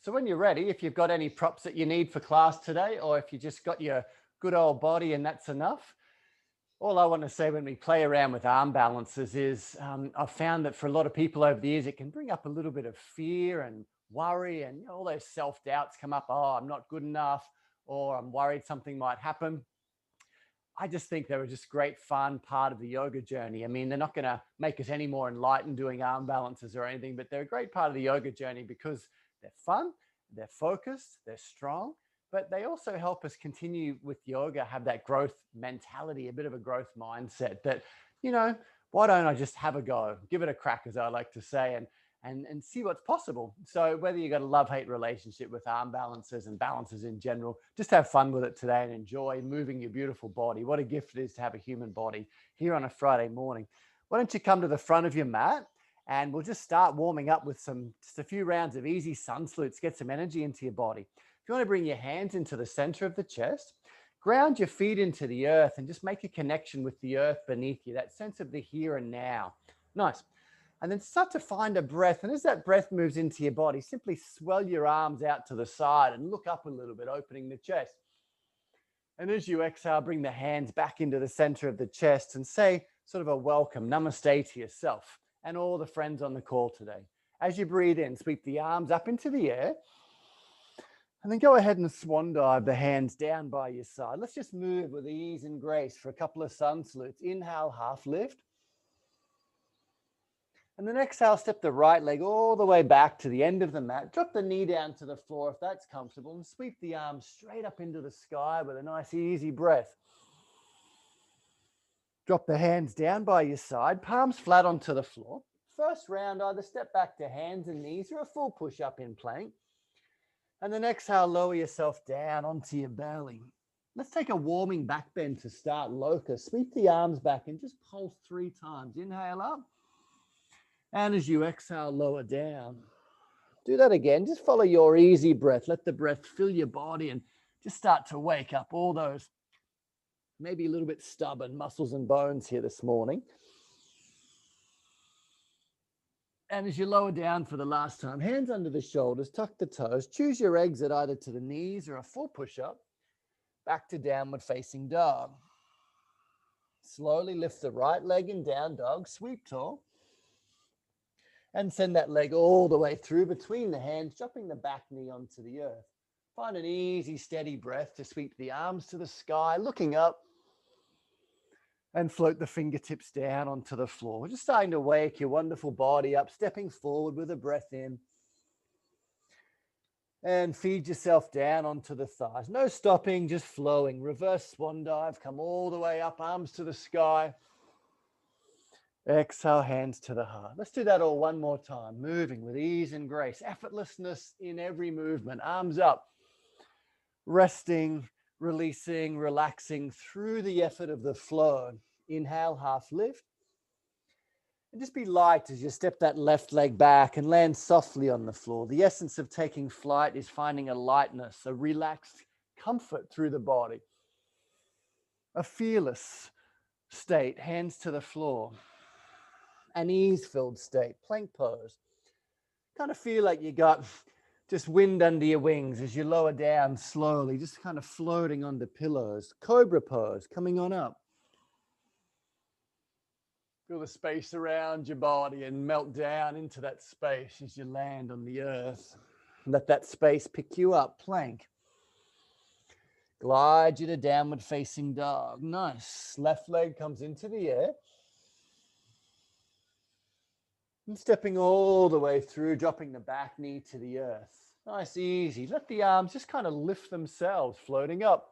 So when you're ready, if you've got any props that you need for class today, or if you just got your good old body and that's enough, all I want to say when we play around with arm balances is I've found that for a lot of people over the years, it can bring up a little bit of fear and worry, and all those self-doubts come up. Oh, I'm not good enough, or I'm worried something might happen. I just think they were just great fun part of the yoga journey. I mean, they're not going to make us any more enlightened doing arm balances or anything, but they're a great part of the yoga journey because they're fun, they're focused, they're strong, but they also help us continue with yoga, have that growth mentality, a bit of a growth mindset that, why don't I just have a go, give it a crack, as I like to say, and see what's possible. So whether you've got a love-hate relationship with arm balances and balances in general, just have fun with it today and enjoy moving your beautiful body. What a gift it is to have a human body here on a Friday morning. Why don't you come to the front of your mat and we'll just start warming up with just a few rounds of easy sun salutes, get some energy into your body. If you want to bring your hands into the center of the chest, ground your feet into the earth and just make a connection with the earth beneath you, that sense of the here and now. Nice. And then start to find a breath. And as that breath moves into your body, simply swell your arms out to the side and look up a little bit, opening the chest. And as you exhale, bring the hands back into the center of the chest and say sort of a welcome, namaste to yourself and all the friends on the call today. As you breathe in, sweep the arms up into the air. And then go ahead and swan dive the hands down by your side. Let's just move with ease and grace for a couple of sun salutes. Inhale, half lift. And then exhale, step the right leg all the way back to the end of the mat. Drop the knee down to the floor if that's comfortable and sweep the arms straight up into the sky with a nice easy breath. Drop the hands down by your side, palms flat onto the floor. First round, either step back to hands and knees or a full push-up in plank. And then exhale, lower yourself down onto your belly. Let's take a warming back bend to start, locust. Sweep the arms back and just pulse 3 times. Inhale up. And as you exhale, lower down. Do that again. Just follow your easy breath. Let the breath fill your body and just start to wake up all those maybe a little bit stubborn muscles and bones here this morning. And as you lower down for the last time, hands under the shoulders, tuck the toes, choose your exit either to the knees or a full push-up, back to downward facing dog. Slowly lift the right leg in down dog, sweep tall. And send that leg all the way through between the hands, dropping the back knee onto the earth. Find an easy, steady breath to sweep the arms to the sky, looking up, and float the fingertips down onto the floor. We're just starting to wake your wonderful body up, stepping forward with a breath in. And feed yourself down onto the thighs. No stopping, just flowing. Reverse swan dive, come all the way up, arms to the sky. Exhale, hands to the heart. Let's do that all one more time. Moving with ease and grace, effortlessness in every movement. Arms up, resting, releasing, relaxing through the effort of the flow. Inhale, half lift. And just be light as you step that left leg back and land softly on the floor. The essence of taking flight is finding a lightness, a relaxed comfort through the body. A fearless state, hands to the floor. An ease-filled state, plank pose. Kind of feel like you got just wind under your wings as you lower down slowly, just kind of floating onto pillows. Cobra pose, coming on up. Feel the space around your body and melt down into that space as you land on the earth. Let that space pick you up, plank. Glide you to downward facing dog. Nice. Left leg comes into the air. And stepping all the way through, dropping the back knee to the earth. Nice, easy. Let the arms just kind of lift themselves, floating up.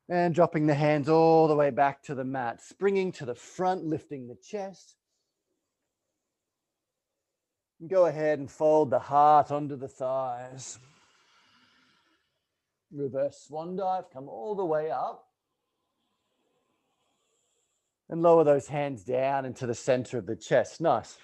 And dropping the hands all the way back to the mat. Springing to the front, lifting the chest. And go ahead and fold the heart onto the thighs. Reverse swan dive, come all the way up. And lower those hands down into the center of the chest. Nice.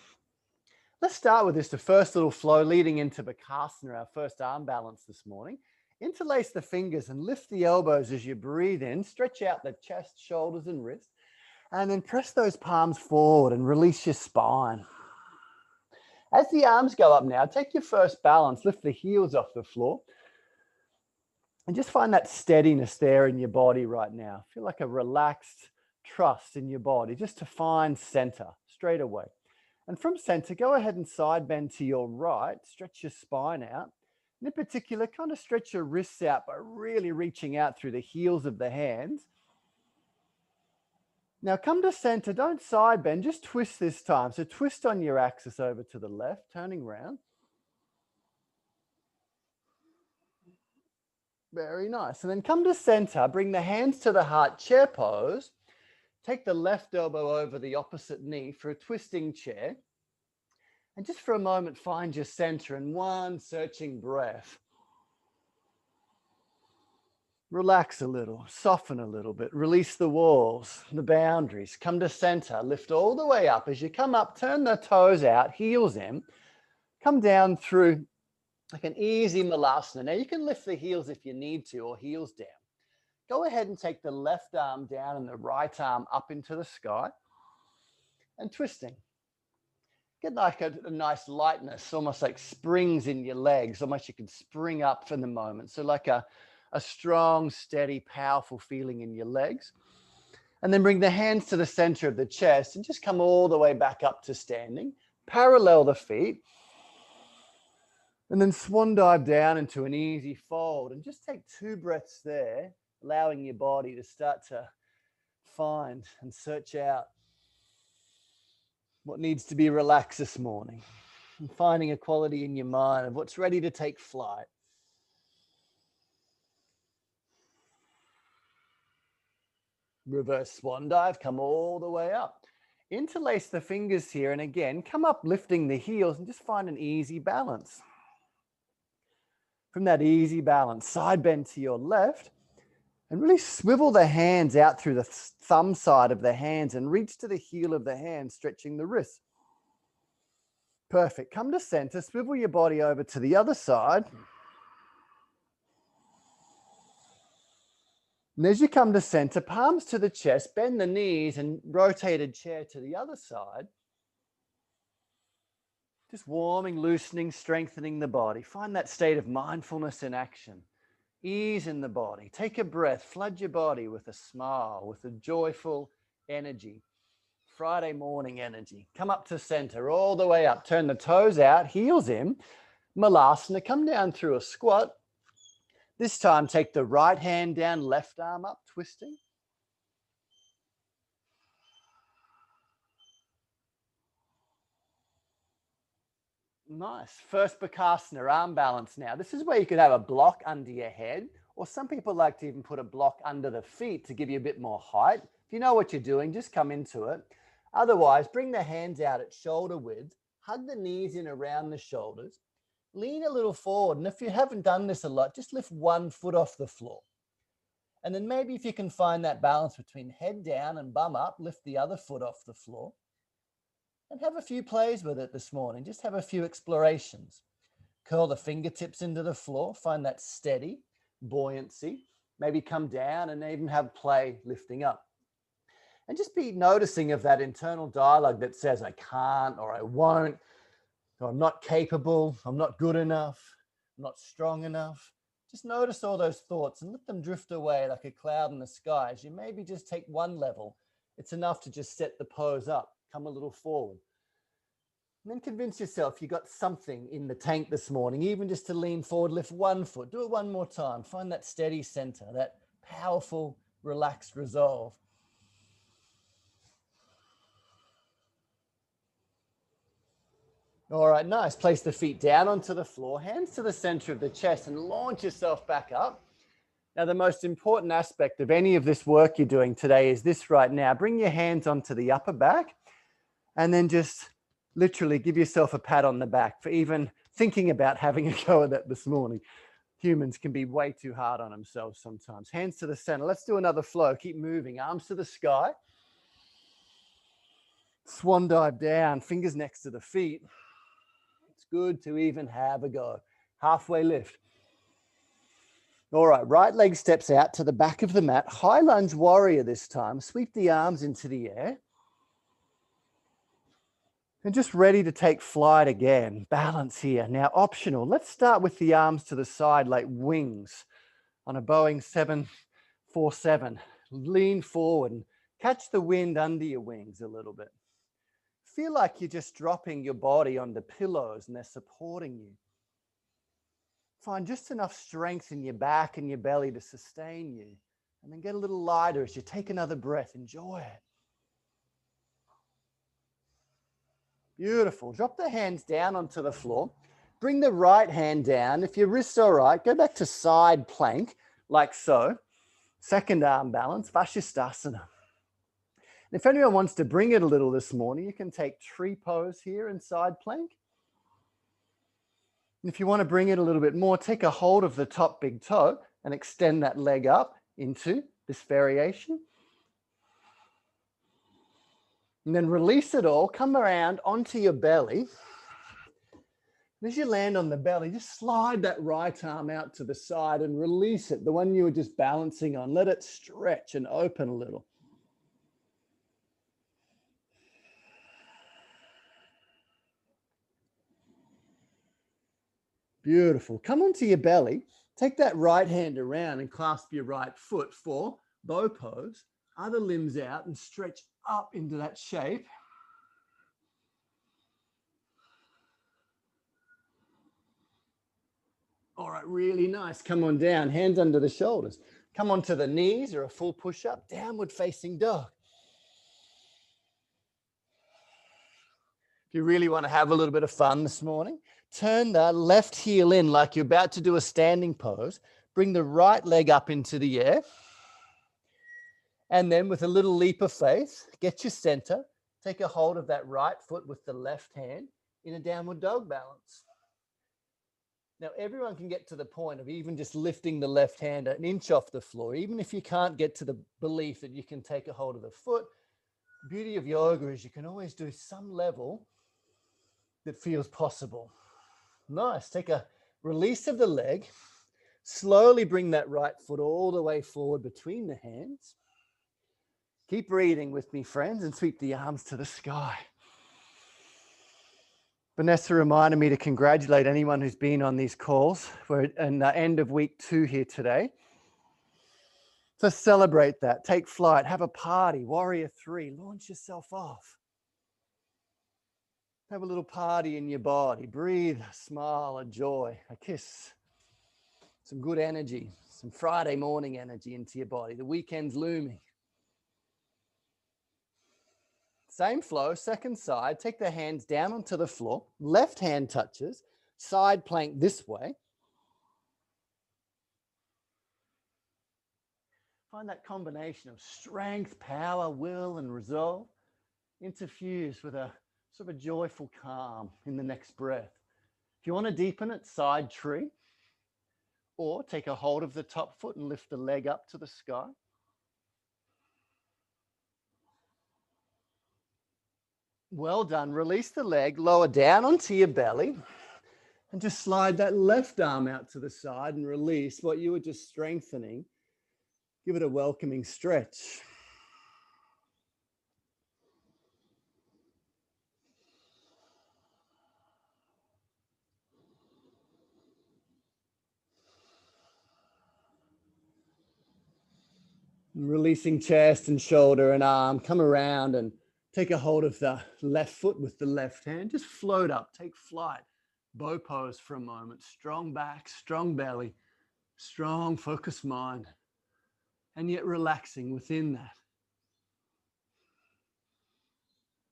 Let's start with the first little flow leading into Vashistasana, our first arm balance this morning. Interlace the fingers and lift the elbows as you breathe in. Stretch out the chest, shoulders, and wrists. And then press those palms forward and release your spine. As the arms go up now, take your first balance, lift the heels off the floor, and just find that steadiness there in your body right now. Feel like a relaxed trust in your body, just to find center straight away. And from center, go ahead and side bend to your right, stretch your spine out. And in particular, kind of stretch your wrists out by really reaching out through the heels of the hands. Now come to center, don't side bend, just twist this time. So twist on your axis over to the left, turning around. Very nice. And then come to center, bring the hands to the heart, chair pose. Take the left elbow over the opposite knee for a twisting chair. And just for a moment, find your center in one searching breath. Relax a little, soften a little bit, release the walls, the boundaries. Come to center, lift all the way up. As you come up, turn the toes out, heels in. Come down through like an easy malasana. Now you can lift the heels if you need to, or heels down. Go ahead and take the left arm down and the right arm up into the sky and twisting. Get like a nice lightness, almost like springs in your legs, almost you can spring up for the moment. So like a strong, steady, powerful feeling in your legs. And then bring the hands to the center of the chest and just come all the way back up to standing. Parallel the feet. And then swan dive down into an easy fold and just take 2 breaths there, allowing your body to start to find and search out what needs to be relaxed this morning, and finding a quality in your mind of what's ready to take flight. Reverse swan dive, come all the way up. Interlace the fingers here, and again, come up lifting the heels and just find an easy balance. From that easy balance, side bend to your left, and really swivel the hands out through the thumb side of the hands and reach to the heel of the hand, stretching the wrists. Perfect. Come to center, swivel your body over to the other side. And as you come to center, palms to the chest, bend the knees and rotated chair to the other side. Just warming, loosening, strengthening the body. Find that state of mindfulness in action. Ease in the body. Take a breath. Flood your body with a smile, with a joyful energy. Friday morning energy. Come up to center, all the way up. Turn the toes out, heels in. Malasana. Come down through a squat. This time, take the right hand down, left arm up, twisting. Nice. First Bakasana, arm balance now. This is where you could have a block under your head, or some people like to even put a block under the feet to give you a bit more height. If you know what you're doing, just come into it. Otherwise, bring the hands out at shoulder width, hug the knees in around the shoulders, lean a little forward. And if you haven't done this a lot, just lift one foot off the floor. And then maybe if you can find that balance between head down and bum up, lift the other foot off the floor. And have a few plays with it this morning. Just have a few explorations. Curl the fingertips into the floor. Find that steady buoyancy. Maybe come down and even have play lifting up. And just be noticing of that internal dialogue that says, I can't, or I won't, or I'm not capable, I'm not good enough, I'm not strong enough. Just notice all those thoughts and let them drift away like a cloud in the sky. As you maybe just take one level, it's enough to just set the pose up. Come a little forward. And then convince yourself you got something in the tank this morning, even just to lean forward, lift one foot. Do it one more time. Find that steady center, that powerful, relaxed resolve. All right, nice. Place the feet down onto the floor, hands to the center of the chest, and launch yourself back up. Now, the most important aspect of any of this work you're doing today is this right now. Bring your hands onto the upper back. And then just literally give yourself a pat on the back for even thinking about having a go at that this morning. Humans can be way too hard on themselves sometimes. Hands to the center. Let's do another flow. Keep moving. Arms to the sky. Swan dive down. Fingers next to the feet. It's good to even have a go. Halfway lift. All right, right leg steps out to the back of the mat. High lunge warrior this time. Sweep the arms into the air. And just ready to take flight again. Balance here. Now optional. Let's start with the arms to the side like wings on a Boeing 747. Lean forward and catch the wind under your wings a little bit. Feel like you're just dropping your body onto pillows and they're supporting you. Find just enough strength in your back and your belly to sustain you. And then get a little lighter as you take another breath. Enjoy it. Beautiful. Drop the hands down onto the floor. Bring the right hand down. If your wrist's all right, go back to side plank, like so. Second arm balance, Vashistasana. And if anyone wants to bring it a little this morning, you can take tree pose here in side plank. And if you want to bring it a little bit more, take a hold of the top big toe and extend that leg up into this variation. And then release it all, come around onto your belly. And as you land on the belly, just slide that right arm out to the side and release it, the one you were just balancing on. Let it stretch and open a little. Beautiful. Come onto your belly. Take that right hand around and clasp your right foot for bow pose. Other limbs out and stretch up into that shape. All right, really nice. Come on down, hands under the shoulders. Come onto the knees or a full push-up, downward facing dog. If you really want to have a little bit of fun this morning, turn the left heel in like you're about to do a standing pose. Bring the right leg up into the air. And then with a little leap of faith, get your center. Take a hold of that right foot with the left hand in a downward dog balance. Now, everyone can get to the point of even just lifting the left hand an inch off the floor, even if you can't get to the belief that you can take a hold of the foot. The beauty of yoga is you can always do some level that feels possible. Nice. Take a release of the leg. Slowly bring that right foot all the way forward between the hands. Keep breathing with me, friends, and sweep the arms to the sky. Vanessa reminded me to congratulate anyone who's been on these calls. We're in the end of week 2 here today. So celebrate that. Take flight. Have a party. Warrior 3. Launch yourself off. Have a little party in your body. Breathe, a smile, a joy, a kiss. Some good energy, some Friday morning energy into your body. The weekend's looming. Same flow, second side. Take the hands down onto the floor. Left hand touches. Side plank this way. Find that combination of strength, power, will, and resolve interfused with a sort of a joyful calm in the next breath. If you want to deepen it, side tree. Or take a hold of the top foot and lift the leg up to the sky. Well done. Release the leg, lower down onto your belly, and just slide that left arm out to the side and release what you were just strengthening. Give it a welcoming stretch. And releasing chest and shoulder and arm. Come around and take a hold of the left foot with the left hand. Just float up. Take flight. Bow pose for a moment. Strong back, strong belly, strong focused mind. And yet relaxing within that.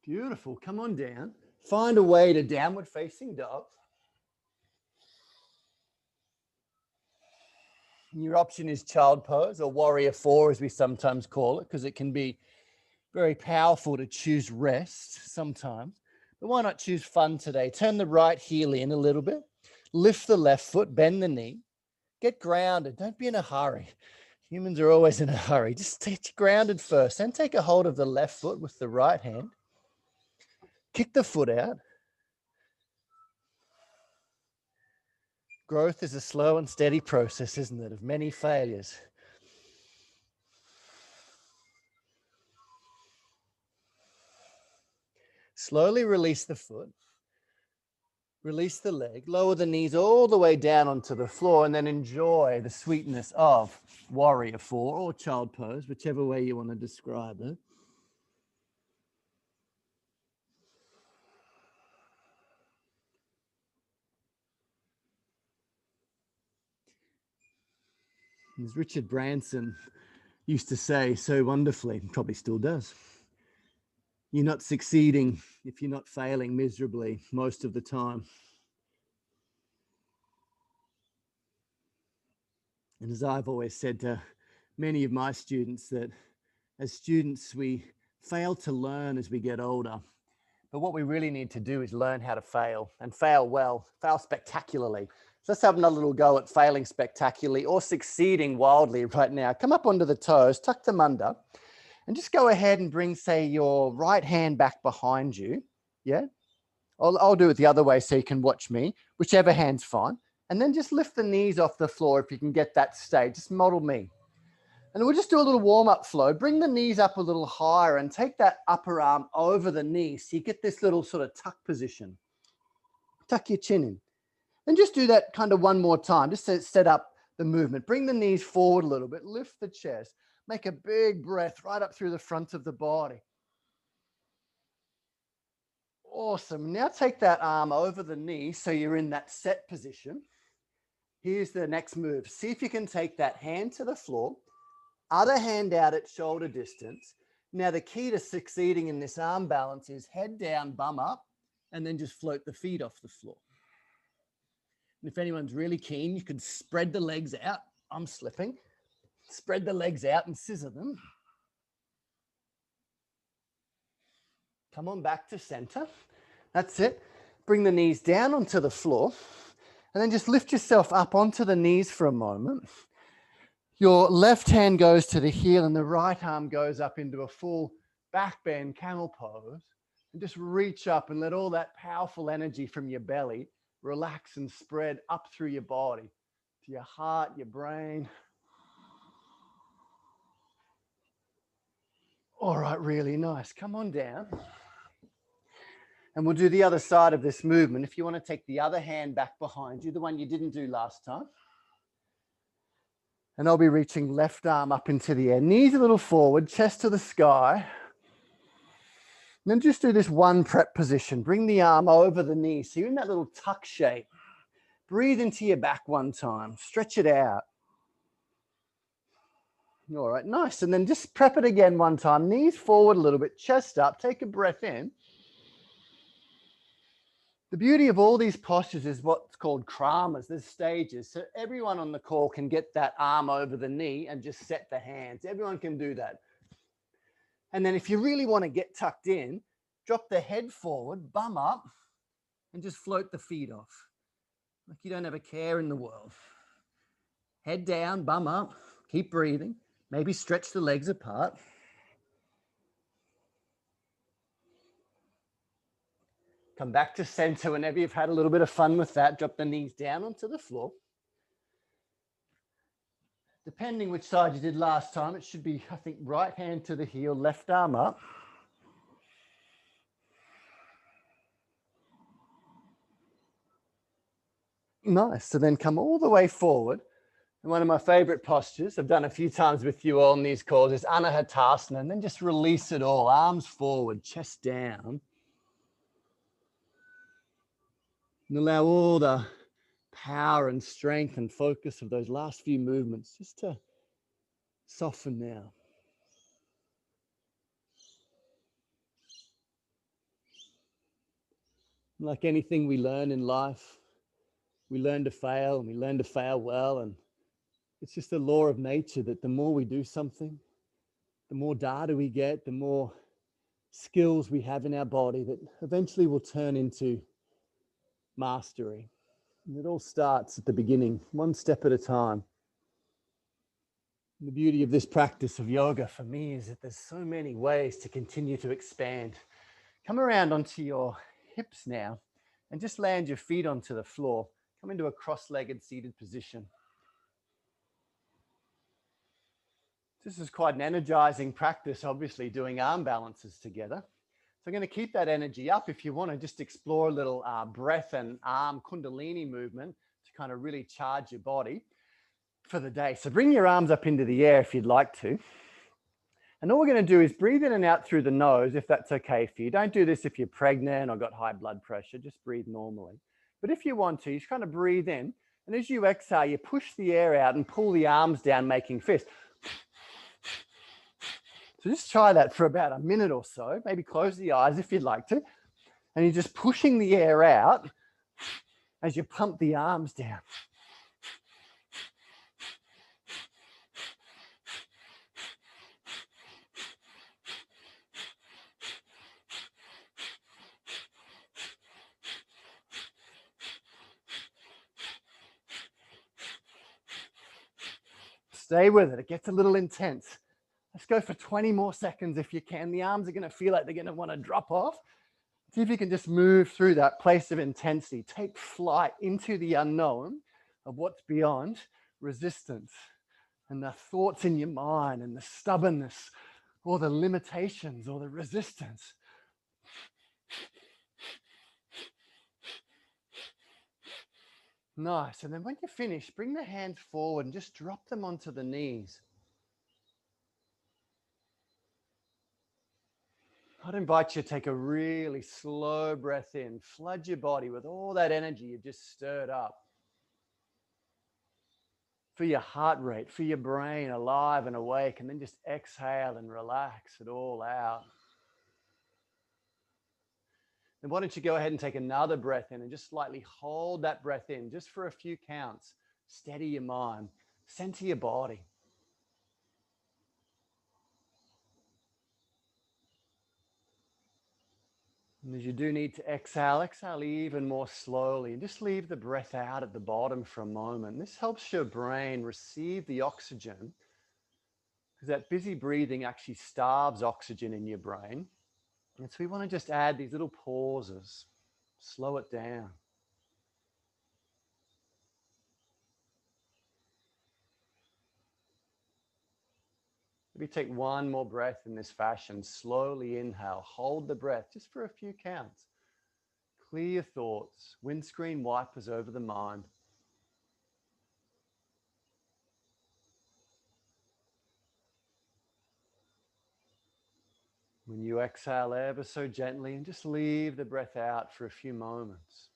Beautiful. Come on down. Find a way to downward facing dog. Your option is child pose or warrior 4 as we sometimes call it, because it can be very powerful to choose rest sometimes. But why not choose fun today? Turn the right heel in a little bit. Lift the left foot, bend the knee. Get grounded. Don't be in a hurry. Humans are always in a hurry. Just get grounded first. Then take a hold of the left foot with the right hand. Kick the foot out. Growth is a slow and steady process, isn't it, of many failures. Slowly release the foot. Release the leg, lower the knees all the way down onto the floor, and then enjoy the sweetness of warrior four or child pose, whichever way you want to describe it. As Richard Branson used to say so wonderfully, probably still does, you're not succeeding if you're not failing miserably most of the time. And as I've always said to many of my students, that as students, we fail to learn as we get older. But what we really need to do is learn how to fail, and fail well, fail spectacularly. So let's have another little go at failing spectacularly or succeeding wildly right now. Come up onto the toes, tuck them under, and just go ahead and bring, say, your right hand back behind you. Yeah? I'll do it the other way so you can watch me. Whichever hand's fine. And then just lift the knees off the floor if you can get that state. Just model me. And we'll just do a little warm-up flow. Bring the knees up a little higher and take that upper arm over the knee so you get this little sort of tuck position. Tuck your chin in. And just do that kind of one more time, just to set up the movement. Bring the knees forward a little bit. Lift the chest. Make a big breath right up through the front of the body. Awesome. Now take that arm over the knee so you're in that set position. Here's the next move. See if you can take that hand to the floor, other hand out at shoulder distance. Now the key to succeeding in this arm balance is head down, bum up, and then just float the feet off the floor. And if anyone's really keen, you could spread the legs out. I'm slipping. Spread the legs out and scissor them. Come on back to center. That's it. Bring the knees down onto the floor. And then just lift yourself up onto the knees for a moment. Your left hand goes to the heel and the right arm goes up into a full back bend camel pose. And just reach up and let all that powerful energy from your belly relax and spread up through your body to your heart, your brain. All right, really nice. Come on down. And we'll do the other side of this movement. If you want to take the other hand back behind you, the one you didn't do last time. And I'll be reaching left arm up into the air. Knees a little forward, chest to the sky. And then just do this one prep position. Bring the arm over the knee. So you're in that little tuck shape. Breathe into your back one time. Stretch it out. All right, nice. And then just prep it again one time. Knees forward a little bit, chest up. Take a breath in. The beauty of all these postures is what's called kramas. There's stages. So everyone on the call can get that arm over the knee and just set the hands. Everyone can do that. And then if you really want to get tucked in, drop the head forward, bum up, and just float the feet off. Like you don't have a care in the world. Head down, bum up, keep breathing. Maybe stretch the legs apart. Come back to center whenever you've had a little bit of fun with that. Drop the knees down onto the floor. Depending which side you did last time, it should be, I think, right hand to the heel, left arm up. Nice. So then come all the way forward. And one of my favorite postures, I've done a few times with you all in these calls, is Anahatasana. And then just release it all. Arms forward, chest down. And allow all the power and strength and focus of those last few movements just to soften now. Like anything we learn in life, we learn to fail and we learn to fail well. And it's just the law of nature that the more we do something, the more data we get, the more skills we have in our body that eventually will turn into mastery. And it all starts at the beginning, one step at a time. And the beauty of this practice of yoga for me is that there's so many ways to continue to expand. Come around onto your hips now and just land your feet onto the floor. Come into a cross-legged seated position. This is quite an energizing practice, obviously, doing arm balances together. So I'm going to keep that energy up. If you want to just explore a little breath and arm Kundalini movement to kind of really charge your body for the day. So bring your arms up into the air if you'd like to. And all we're going to do is breathe in and out through the nose, if that's okay for you. Don't do this if you're pregnant or got high blood pressure. Just breathe normally. But if you want to, you just kind of breathe in. And as you exhale, you push the air out and pull the arms down, making fists. So just try that for about a minute or so. Maybe close the eyes if you'd like to. And you're just pushing the air out as you pump the arms down. Stay with it. It gets a little intense. Let's go for 20 more seconds if you can. The arms are going to feel like they're going to want to drop off. See if you can just move through that place of intensity. Take flight into the unknown of what's beyond resistance and the thoughts in your mind and the stubbornness or the limitations or the resistance. Nice. And then when you finish, bring the hands forward and just drop them onto the knees. I'd invite you to take a really slow breath in. Flood your body with all that energy you've just stirred up. Feel your heart rate, feel your brain alive and awake, and then just exhale and relax it all out. Then why don't you go ahead and take another breath in and just slightly hold that breath in just for a few counts. Steady your mind, center your body. And as you do need to exhale, exhale even more slowly and just leave the breath out at the bottom for a moment. This helps your brain receive the oxygen because that busy breathing actually starves oxygen in your brain. And so we want to just add these little pauses, slow it down. Maybe take one more breath in this fashion. Slowly inhale, hold the breath just for a few counts. Clear your thoughts, windscreen wipers over the mind. When you exhale ever so gently and just leave the breath out for a few moments.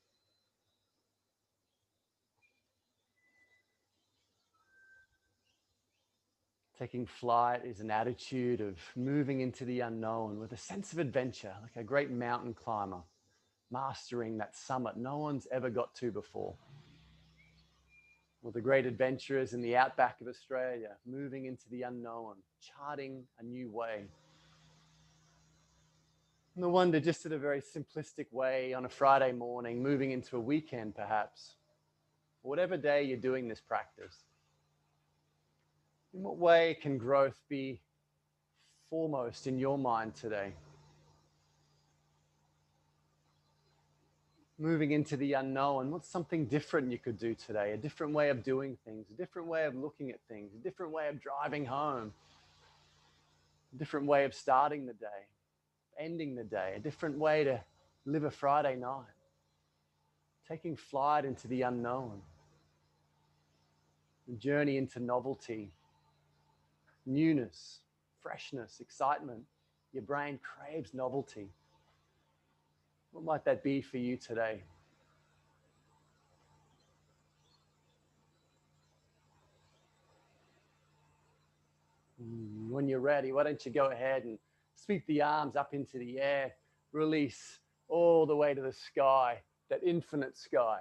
Taking flight is an attitude of moving into the unknown with a sense of adventure, like a great mountain climber, mastering that summit no one's ever got to before. Or the great adventurers in the outback of Australia, moving into the unknown, charting a new way. No wonder, just in a very simplistic way on a Friday morning, moving into a weekend perhaps, whatever day you're doing this practice. In what way can growth be foremost in your mind today? Moving into the unknown, what's something different you could do today? A different way of doing things, a different way of looking at things, a different way of driving home, a different way of starting the day, ending the day, a different way to live a Friday night. Taking flight into the unknown, the journey into novelty, newness, freshness, excitement. Your brain craves novelty. What might that be for you today? When you're ready, why don't you go ahead and sweep the arms up into the air, release all the way to the sky, that infinite sky,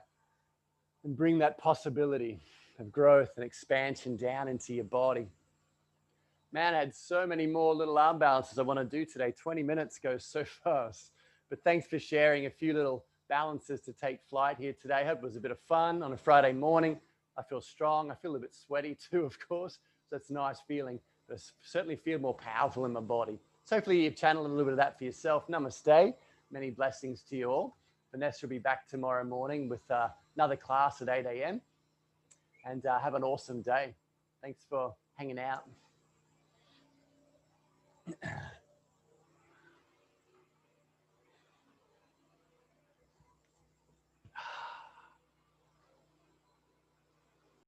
and bring that possibility of growth and expansion down into your body. Man, I had so many more little arm balances I want to do today. 20 minutes goes so fast. But thanks for sharing a few little balances to take flight here today. I hope it was a bit of fun on a Friday morning. I feel strong. I feel a bit sweaty too, of course. So it's a nice feeling. But I certainly feel more powerful in my body. So hopefully you've channeled a little bit of that for yourself. Namaste. Many blessings to you all. Vanessa will be back tomorrow morning with another class at 8 a.m. And have an awesome day. Thanks for hanging out.